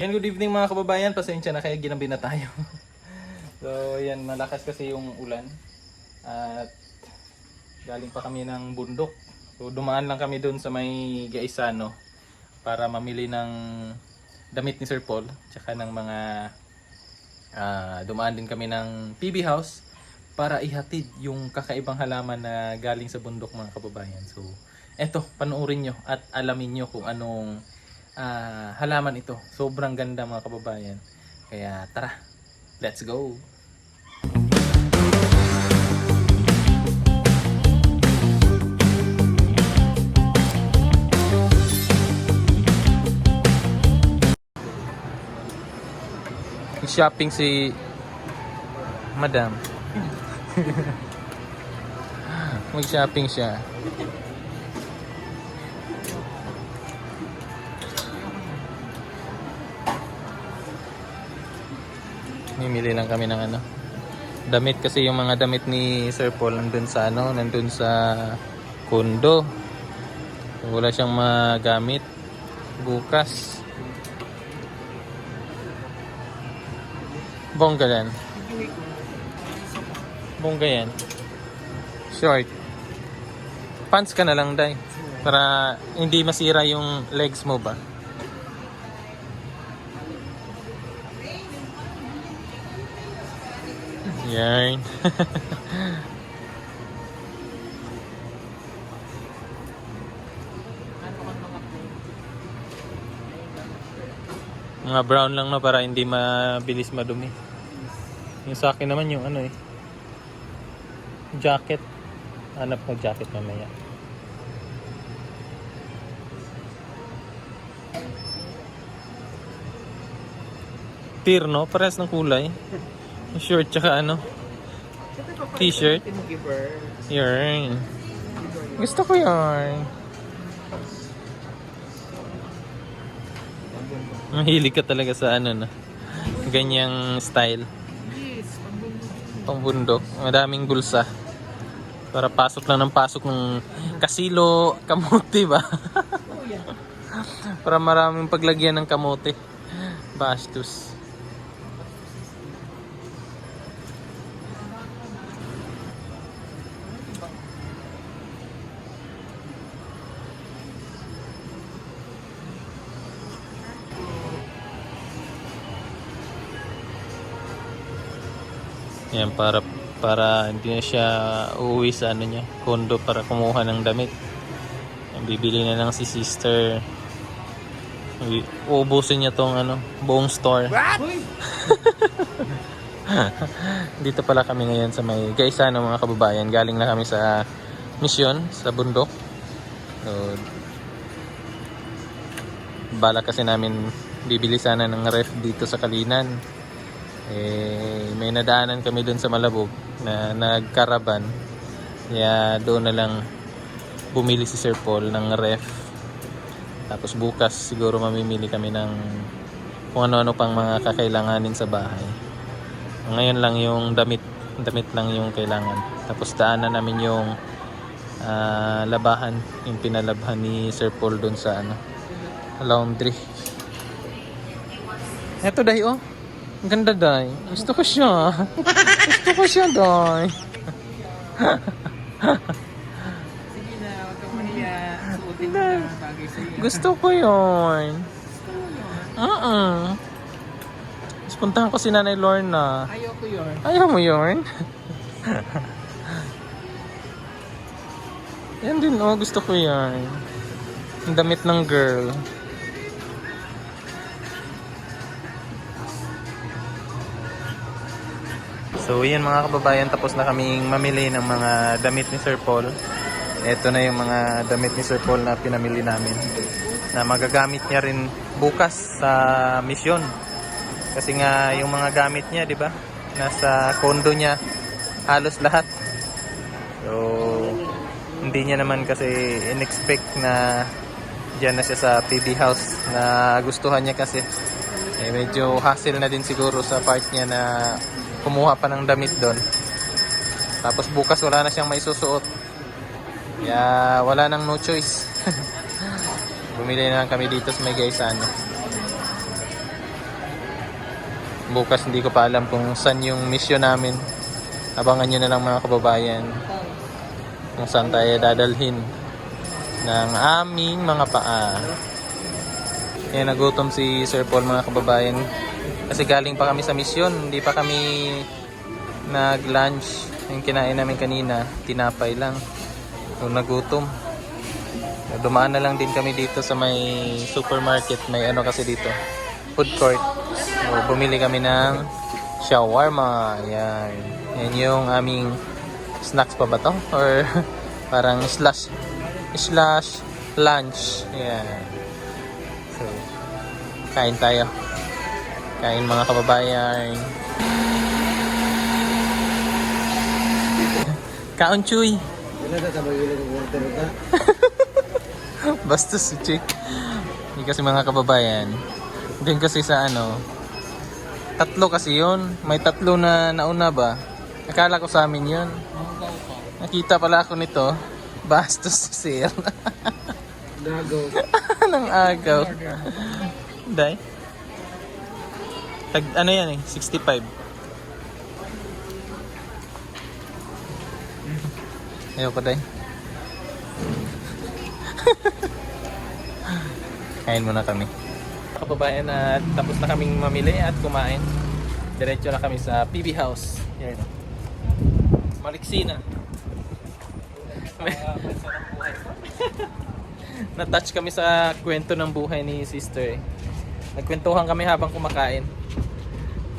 Yan, good evening mga kababayan. Pasensya na kaya ginabi na tayo. So, yan, malakas kasi yung ulan. At galing pa kami ng bundok. So, dumaan lang kami doon sa may Gaisano para mamili ng damit ni Sir Paul. Tsaka ng mga dumaan din kami ng PB House para ihatid yung kakaibang halaman na galing sa bundok mga kababayan. So, eto, panoorin nyo at alamin nyo kung anong halaman ito. Sobrang ganda mga kababayan. Kaya tara, let's go! Shopping si Madam. Mag-shopping siya. Mimili lang kami ng damit kasi yung mga damit ni Sir Paul nandun sa kondo. Wala siyang magamit bukas. Bongga yan. Bongga yan. Short. Pants ka na lang, Day. Para hindi masira yung legs mo ba? Yan. Mga brown lang na para hindi mabilis madumi. Yung sa akin naman yung jacket. Hanap ko jacket mamaya. Tear, no? Parehas ng kulay. Shirt tsaka t-shirt. Yarn. Gusto ko yarn. Mahilig ka talaga sa ganyang style. Pambundok. Madaming bulsa. Para pasok lang ng pasok ng kasilo, kamote ba? Para maraming paglagyan ng kamote. Bastos. Yan, para hindi na siya uuwi sa kondo para kumuha ng damit. Yan, bibili na lang si sister. Uubusin niya tong buong store. Dito pala kami ngayon sa may Gaisano mga kababayan. Galing na kami sa misyon sa bundok. So, bala kasi namin bibili sana ng ref dito sa Kalinan. May nadaanan kami doon sa Malabog na nagkaraban. Kaya doon na lang bumili si Sir Paul ng ref. Tapos bukas siguro mamimili kami ng kung ano-ano pang mga kakailanganin sa bahay. Ngayon lang yung damit lang yung kailangan. Tapos daanan namin yung labahan, yung pinalabhan ni Sir Paul doon sa laundry. Eto Day, oh. Ang ganda, Day. Gusto ko siya. Gusto ko siya, Day. Sige na, huwag kang mahiya. Suotin mo na bagay sa'yo. Gusto ko yun. Mas puntahan ko si Nanay Lorna. Ayaw ko yun. Ayaw mo yun? Yan din, oh. Gusto ko yan. Ang damit ng girl. So yan mga kababayan, tapos na kaming mamili ng mga damit ni Sir Paul. Ito na yung mga damit ni Sir Paul na pinamili namin, na magagamit niya rin bukas sa misyon. Kasi nga yung mga gamit niya, di ba? Nasa kondo niya halos lahat. So hindi niya naman kasi in-expect na diyan na siya sa PB House, na gustuhan niya kasi. Medyo hassle na din siguro sa part niya na kumuha pa ng damit doon. Tapos bukas wala na siyang maisusuot. Kaya wala nang no choice. Bumili na lang kami dito sa may Gaisano. Bukas hindi ko pa alam kung saan yung mission namin. Abangan nyo na lang mga kababayan kung saan tayo dadalhin ng aming mga paa. Kaya nagutom si Sir Paul mga kababayan. Kasi galing pa kami sa mission. Hindi pa kami nag-lunch. Yung kinain namin kanina, tinapay lang. Yung nagutom. Dumaan na lang din kami dito sa may supermarket. May ano kasi dito, food court. So, bumili kami ng shawarma. Yan. Yan yung aming snacks pa ba to? Or parang slash lunch. Yan. So, kain tayo. Kain mga kababayan. Kaon Chuy. Basta si Chick. Hindi kasi mga kababayan. Din kasi sa ano, tatlo kasi yun. May tatlo na nauna ba? Akala ko sa amin yun. Nakita pala ako nito. Bastos si Sir. Gago. Nang agaw. Day. Ano yan eh? 65. Ayoko day. Kain muna kami. Kababayan at tapos na kaming mamili at kumain. Diretso na kami sa PB House. Yan. Maliksi na. Na-touch kami sa kwento ng buhay ni sister. Nagkwentuhan kami habang kumakain.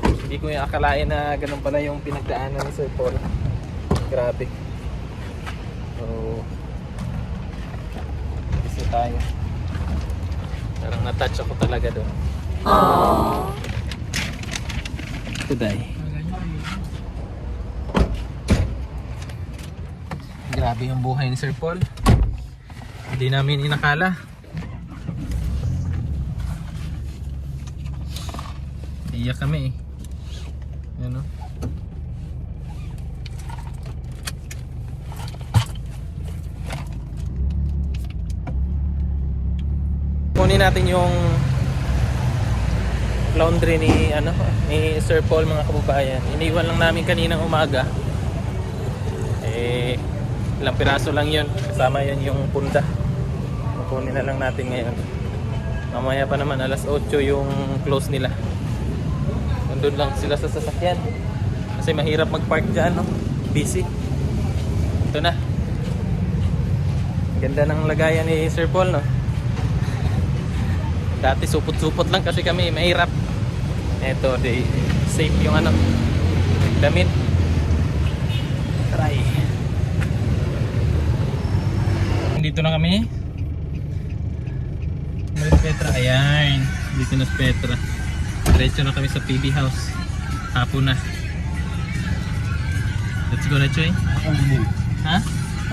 Hindi ko yung akalain na ganun pala yung pinagdaanan ni Sir Paul. Grabe. So, isa tayo. Parang na-touch ako talaga doon. Today. Grabe yung buhay ni Sir Paul. Hindi namin inakala. Iyak kami eh. Yan o. Kunin natin yung laundry ni Sir Paul mga kababayan. Iniwan lang namin kaninang umaga. Ilang piraso lang yun. Kasama yun yung punda. Kunin na lang natin ngayon. Mamaya pa naman alas 8 yung close nila. Nandun lang sila sa sasakyan. Kasi mahirap mag-park dyan, no? Busy. Ito na. Ganda ng lagayan ni Sir Paul, no? Dati supot-supot lang kasi kami mahirap. Ito, safe yung damit. Try. Dito na kami. Petra, ayan. Dito na si Petra. Diretso na kami sa PB House. Hapon na. Let's go na, Choy. Akong bilin. Ha?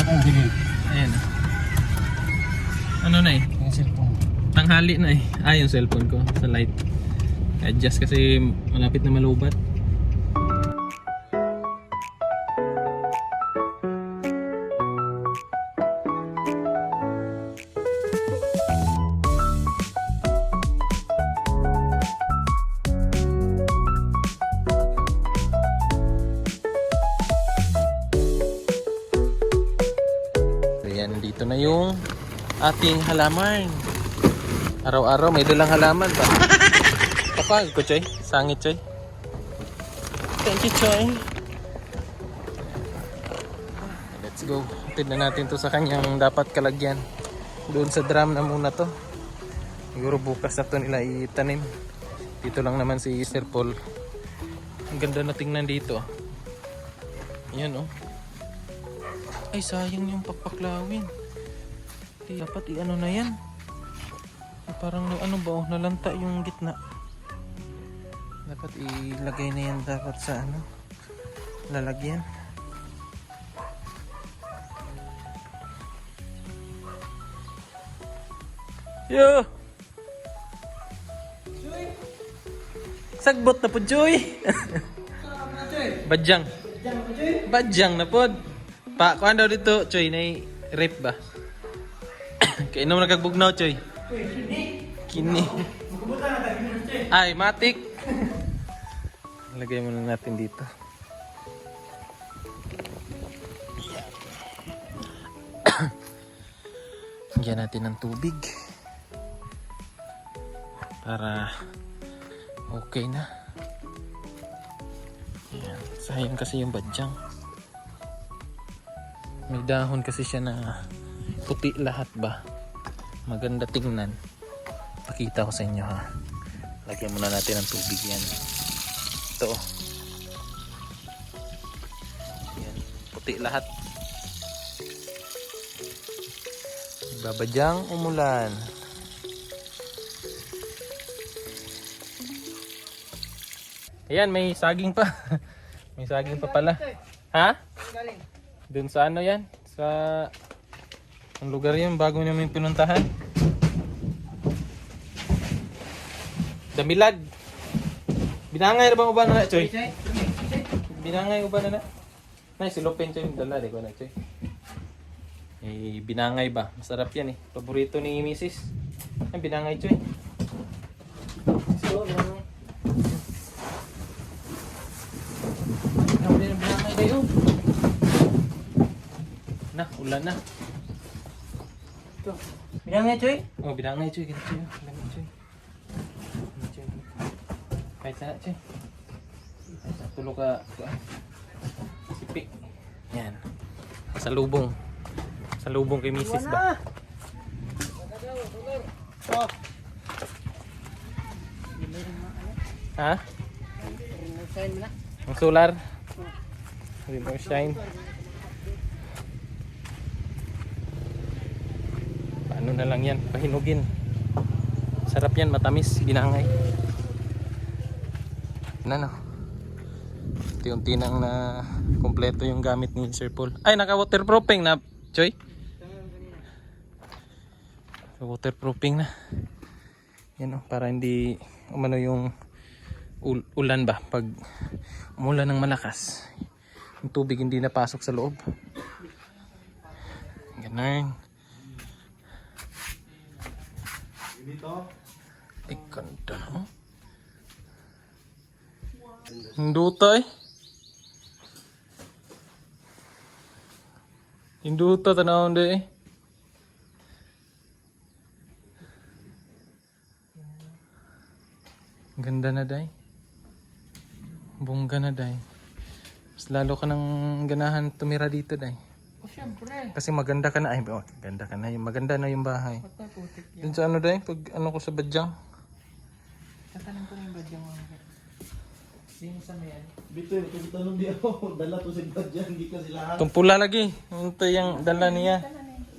Akong bilin. Ayan. Ano na eh? Yung cellphone. Tanghali na eh. Yung cellphone ko sa light. Adjust kasi malapit na malubat. Ayan, dito na yung ating halaman. Araw-araw may dalang halaman ba? Papag ko, Choy. Sangit, Choy. Thank you, Choy. Let's go. Hatid na natin to sa kanyang dapat kalagyan. Doon sa drum na muna to. Siguro bukas na to nila itanim. Dito lang naman si Sir Paul. Ang ganda na tingnan dito. Ayan, oh. Ay, sayang yung papaklawin. Dapat i-ano na yan. Parang ano ba, nalanta yung gitna. Dapat ilagay na yan dapat sa lalagyan. Yo! Sagbot na po, Joy! Badyang. Badyang na po. Kuhan daw dito, Choy, na rape ba? Kainom na kagbugnaw, Choy. Kini. Ay, matik. Lagay muna natin dito. Lagyan natin ng tubig. Para okay na. Ayan. Sayang kasi yung badyang. May dahon kasi siya na puti lahat ba. Maganda tingnan. Pakita ko sa inyo ha. Lagyan muna natin ng tubig yan. Ito. Yan. Puti lahat. Babadyang umulan. Ayan, may saging pa. May saging pa pala. Ha? Dun sa ano yan? Sa ang lugar yan bago namin pinuntahan. Damilag. Binangay na ba uban na, Choy? Binangay uban na. Nay, silupin Choy, dala di ko na, Choy. Eh, binangay ba? Masarap yan eh. Paborito ni Mrs. Ay, binangay Choy. So, binangay kayo. Na, ulan na. Ito. Binangay, Choy? Oh, binangay Choy. Ganito Choy. Binangay Choy. Kahit sana Choy. Tulog ka. Sipik. Yan. Salubong. Salubong kay Mrs. ba? Oh. Ha? Sign mo na. Ang solar? Remote shine. Paano na lang yan? Pahinugin. Sarap yan, matamis, binangay. No. Unti-unti nang na kompleto yung gamit ni Sir Paul. Ay, naka-waterproofing na, Choy. Waterproofing na. Yan o, para hindi umano yung ulan ba. Pag umulan ng malakas, yung tubig hindi napasok sa loob. Ganun. Ay, ganda no? Hinduta eh. Hinduta tanawon de eh. Ganda na day. Bongga na day. Mas lalo ka ng ganahan tumira dito day. Oh, syempre. Kasi maganda ka na. Ay, ganda ka na. Maganda na yung bahay. Pagkaputik yan. Dun sa ano day, pag ano ko sa badyang. Tatanong ko na yung badyang mga. Sino sa may yan? Bito, kasi tanong di ako. Dala to sa badyan, hindi kasi lahat. Itong pula lagi. Ito yung dala niya.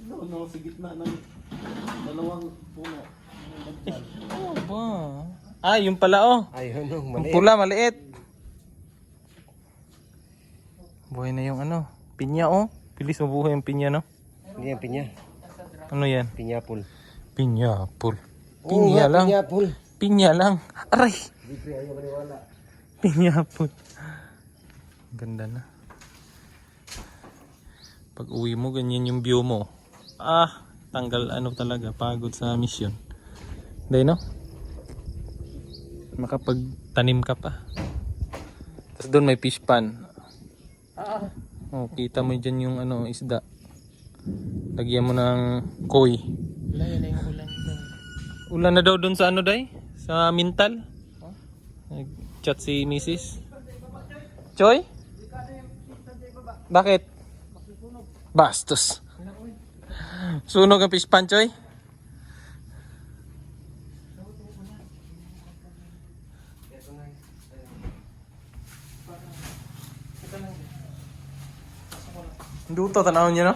No, sa gitna ng dalawang puno. Oh ba? Ah, yung pala oh. Ayun, Yung pula, maliit. Buhay na yung ano. Pinya oh. Bilis mabuhay yung pinya no. Hindi yan, pinya. Ano yan? Pinyapul. Pinyapul. Pinya lang. Pinyapul. Pinya lang. Aray. Hindi ayaw maniwala. Pinyapul. Ganda na. Pag uwi mo, ganyan yung view mo. Ah, tanggal ano talaga. Pagod sa mission. Day no? Makapagtanim ka pa. Tapos doon may fish pan. Oh, kita mo dyan yung ano, isda. Lagyan mo ng koi. Wala, yan na yung ulan dito. Ulan na daw doon sa ano day? Sa Mintal. Nag-chat si Mrs. Choy? Bakit? Bastos. Sunog ang fish pan, Choy? Duto, tanawin niyo no?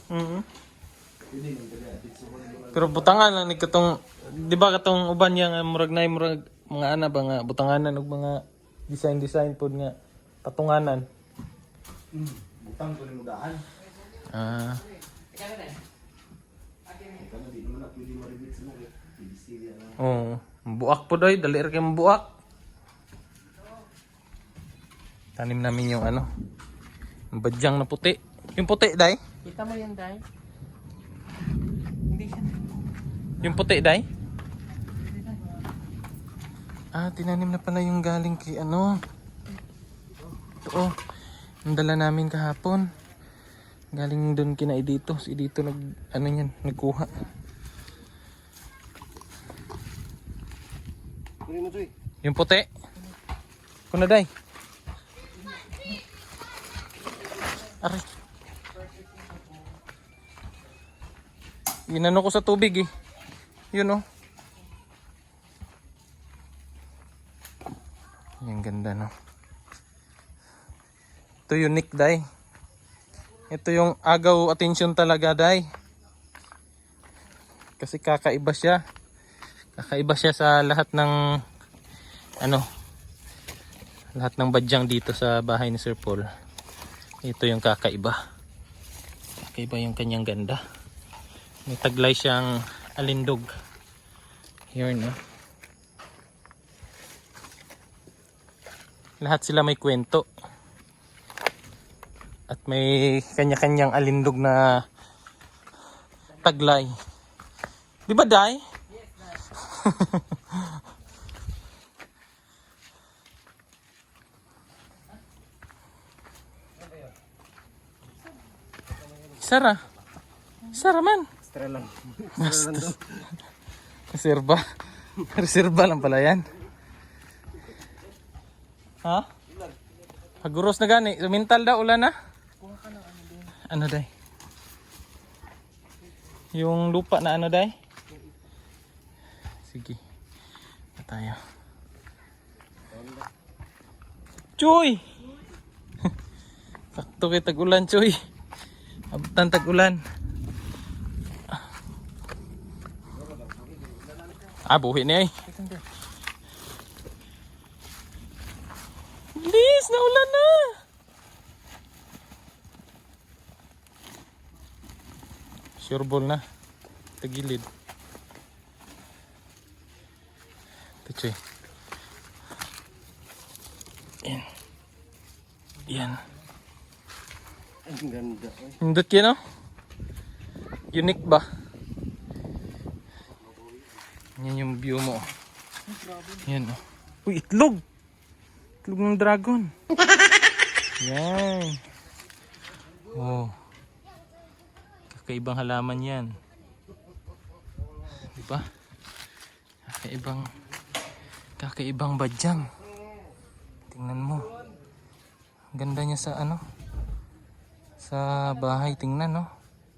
Mhm. Pero butangan lang ni katong, di ba katong uban niya nga murag na murag mga ana ba nga butanganan og mga design pod nga patunganan. Butang ko ni mudahan. Ah, Kana di naman na pwede maribit sa mga. Pili-sili na. oh, buak po doy, dali ra kay buak. Tanim namin yung ano, yung badyang na puti. Yung puti, day? Kita mo yan, Day? Hindi siya. Yung puti, day? Ah, tinanim na pala yung galing kay ano. Oo. Ang dala namin kahapon. Galing doon kina Edito. Si Edito nagkuha. Yung puti. Kuna, day? Aray. Inano ko sa tubig eh. Yun oh. Yung ganda no. Ito unique, day. Ito yung agaw attention talaga, day. Kasi kakaiba siya. Kakaiba siya sa lahat ng lahat ng badyang dito sa bahay ni Sir Paul. Ito yung kakaiba. Kakaiba yung kanyang ganda. May taglay siyang alindog. Here no. Lahat sila may kwento. At may kanya-kanyang alindog na taglay. Di ba, day? Yes, Dad. Sara. Sara man. Extra lang. Reserva. Reserva lang pala yan. Ha? Haguros na gani. Mental daw ulan na. Ano day? Yung lupa na ano day? Sige. Na tayo. Choy! Sakto kay tag-ulan, Choy. Abutan tag-ulan. Ah, buhi niya eh. Bilis, naulan na! Sure ball na. Tagilid. Ito, Choy. Yan. Yan. Ang ganda. Hindot yan, no? Unique ba? Yan yung view mo. Yan, oh. Uy, itlog! Itlog ng dragon. Yan. Oh. Kakaibang halaman yan. Diba? Kakaibang badyang. Tingnan mo. Ang ganda niya sa ano? Sa bahay. Tingnan, no?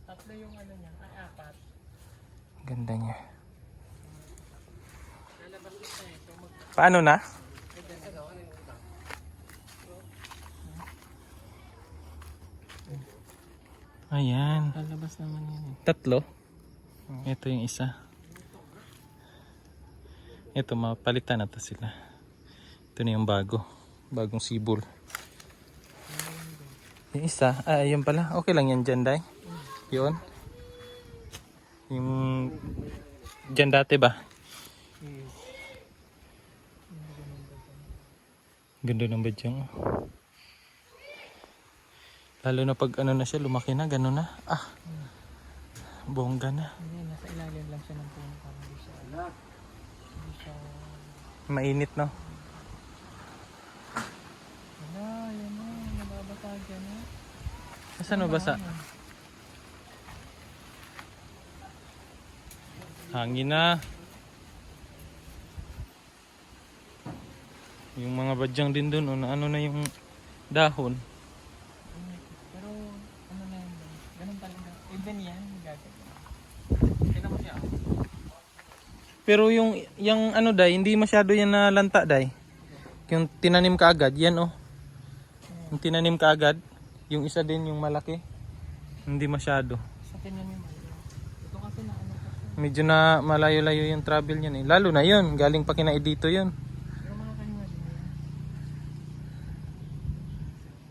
Tatlo yung ano niya, ay apat. Ganda niya. Paano na? Ayan. Lalabas naman yan eh. Tatlo. Ito yung isa. Ito, mapalitan na to sila. Ito na yung bago. Bagong sibol. Yung isa, yun pala. Okay lang yan dyan, day. Yun. Yung dyan dati ba? Ganda ng badyang. Lalo na pag ano na siya, lumaki na, gano'n na. Ah, bongga na. Hindi, nasa ilalim lang siya ng puno. Parang hindi siya... Mainit, no? Wala, yan na. Nababasag yan na. Saan nabasa? Hangin na. Yung mga badyang din dun, o na ano na yung dahon. Pero, ano na yun ba? Ganun talaga. Even yan, gagawin. Tignan mo siya. Pero yung ano day, hindi masyado yan na lanta day. Yung tinanim ka agad, yan oh. Yung tinanim ka agad, yung isa din yung malaki. Hindi masyado. Sa tinan yung malo. Ito kasi na ano kasi. Medyo na malayo-layo yung travel niyan eh. Lalo na yun, galing pa kina Edito yun. Pero makakahinga din yan.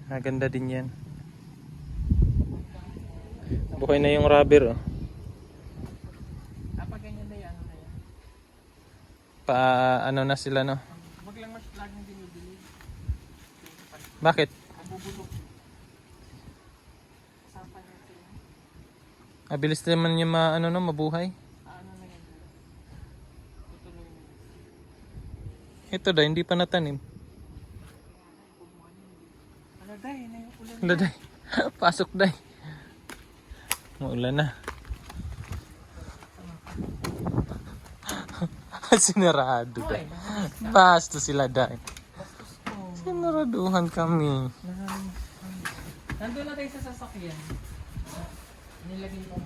Maganda din yan. Buhay na yung rubber oh. Pag ganyan na yan, ano na yan? Pa ano na sila no. Wag lang mas laging dinidilig. Bakit? Mabubulok. Sapan yan sila. Abilis naman yung ano no, mabuhay. Ano na yan? Ito day, hindi pa natanim. Ano day, na yung ulan. Wala day. Pasok day. Maulan na. Sinarado day. Basto sila day. Bastos ko. Sinaraduhan kami. Nandun na tayo sa sasakyan. Nilagay ko.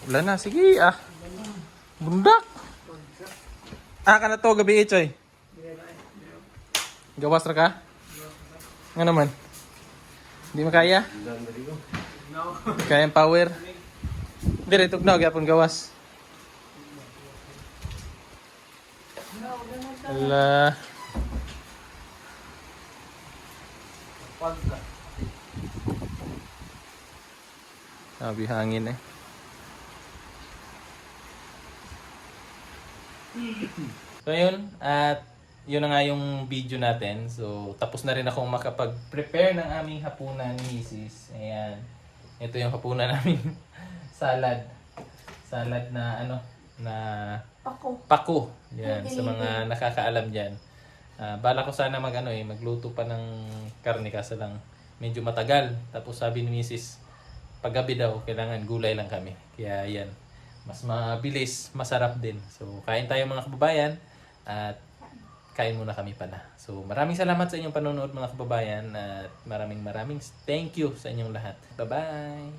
Wala na, sige ah. Bundak. Ka na to, gabi Choy. Gawas na ka? Nga naman. Hindi makaya? Kaya ang power. Dire, tugnaw, gyapon gawas. Ala. Sabi hangin eh. So yun, at yun na nga yung video natin. So tapos na rin akong makapag-prepare ng aming hapunan ni Mrs. Ayan. Ito yung hapunan namin. Salad. Salad na ano, na pako. Yan, sa mga nakakaalam diyan. Bala ko sana magluto pa ng karne kaso lang medyo matagal. Tapos sabi ni Mrs. paggabi daw kailangan gulay lang kami. Kaya yan. Mas mabilis, masarap din. So, kain tayo mga kababayan at kain muna kami pala. So, maraming salamat sa inyong panonood mga kababayan at maraming thank you sa inyong lahat. Bye-bye!